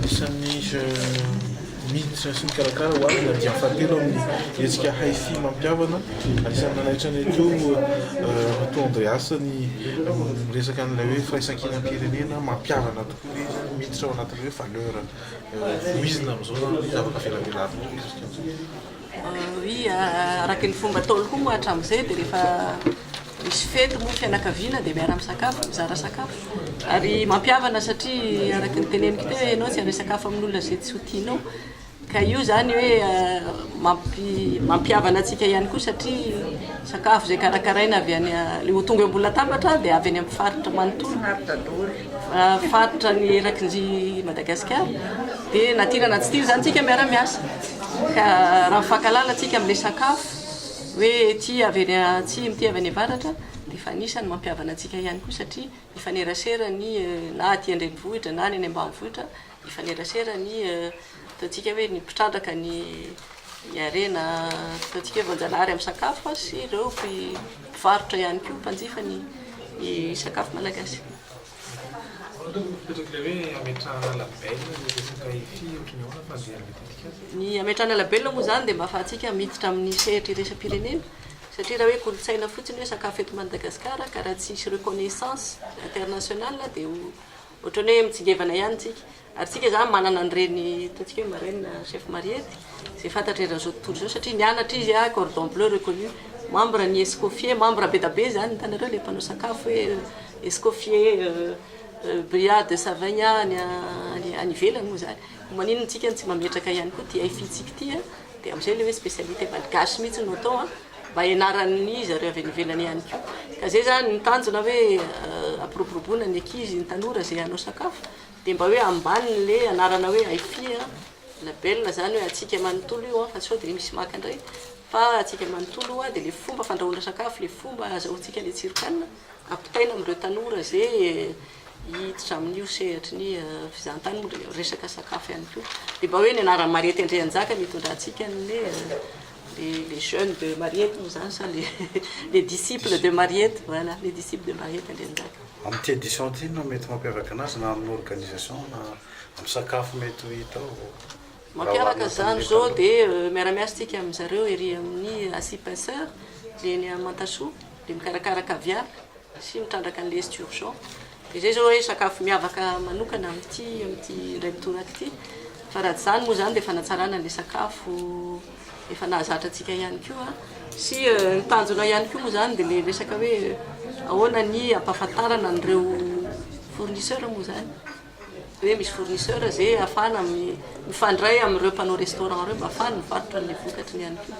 Isan'ny miditra sy mikarakara ho avy dia fahatelo amin'ny etsika haify mampiavana anisan'ny nanaitra ny akeo Rato Andreas ny resaka an'ilay hoe firaisan-kinam-pirenena mampiavana tokoa izy miditra ao anatin'ilay hoe valeur hoizina amin'izao zavatra velavelarina Oui, araka ny fomba ataony koa moa hatramin'izay dia rehefa misy fety moa fianakaviana dia miara misakafo, mizara sakafo. Ary mampiavana satria araka ny teneniko teo ianao tsy hanao sakafo amin'olona izay tsy ho tianao. Ka io zany hoe mampiavana antsika ihany koa satria sakafo izay karakaraina avy any le ho tonga eo ambony latabatra dia avy any amin'ny faritra manontolo. Faritra ny erakin'ny Madagasikara dia natirana tsy tiro zany tsika miara-miasa. Ka raha mifankalala antsika amin'ilay sakafo hoe ty avy any atsimo, ty avy any avaratra dia efa anisany mampiavana antsika ihany koa satria ifanerasera ny na aty an-drenivohitra na any ambanivohitra ifanerasera ny ataontsika hoe ny mpitrandraka ny arena ataontsika hoe voanjanahary amin'ny sakafo sy ireo mpivarotra ihany koa mpanjifa ny sakafo malagasy. Ny ametrahana labelona moa zany dia mba ahafahantsika miditra amin'ny sehatra iraisam-pirenena satria raha hoe kolontsaina fotsiny hoe sakafo eto Madagasikara ka raha tsisy reconnaissance internationale dia ohatrany hoe mitsingevana ihany tsika. Ary tsika zany manana an'ireny ataontsika hoe marraine chef Mariety izay fantatra eran'izao tontolo izao satria nianatra izy cordon bleu reconnu membre ny Escoffier, membre be da be zany hitanareo le mpanao sakafo hoe Escoffier Briade Savagna any ivelany moa zany. Maninona tsika tsy mametraka ihany koa ty haifitsika ty dia amin'izay le hoe spécialité malgasy mihitsy no atao mba ianaran'ny zareo avy any ivelany ihany koa. Ka zay zany ny tanjona hoe ampiroboroboana ny ankizy ny tanora izay hanao sakafo dia mba hoe ambaniny le anarana hoe haify labelona zany hoe atsika manontolo io fa tsy sao dia misy maka indray fa atsika manontolo dia le fomba fandrahoana sakafo, le fomba azahoantsika le tsirokanina ampitaina amin'ireo tanora izay hiditra amin'io sehatry ny fizahantany resaka sakafo ihany koa. Dia mba hoe ny anaran'ny Mariety Andrianjaka mitondrantsika les jeunes de Mariety moa zany sa les disciples de Mariety, voilà, les disciples de Mariety Andrianjaka. Amin'ny édition ty no mety mampiavaka anazy na amin'ny organisation na amin'ny sakafo mety ho hita ao? Mampiavaka zany zao dia miara-miasa tsika amin'izareo ery amin'ny Assis Pinceur le ny Mantasoa dia mikarakara caviar sy mitrandraka an'le esturgeon. Dia zay zao hoe sakafo miavaka manokana amin'ity iray mitoraka ity. Fa raha zany moa zany dia fanatsarana le sakafo efa nahazatra antsika ihany koa sy ny tanjona ihany koa moa zany dia le resaka hoe ahoana ny ampahafantarana an'ireo fournisseur moa zany. Hoe misy fournisseur izay ahafahana mifandray amin'ireo mpanao restaurant ireo mba ahafahana mivarotra an'ilay vokatriny ihany koa.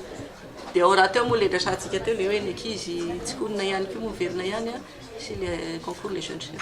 Dia ao raha teo moa le resahantsika teo le hoe ny ankizy tsikonina ihany koa moa verina ihany sy le concours les jeunes chefs.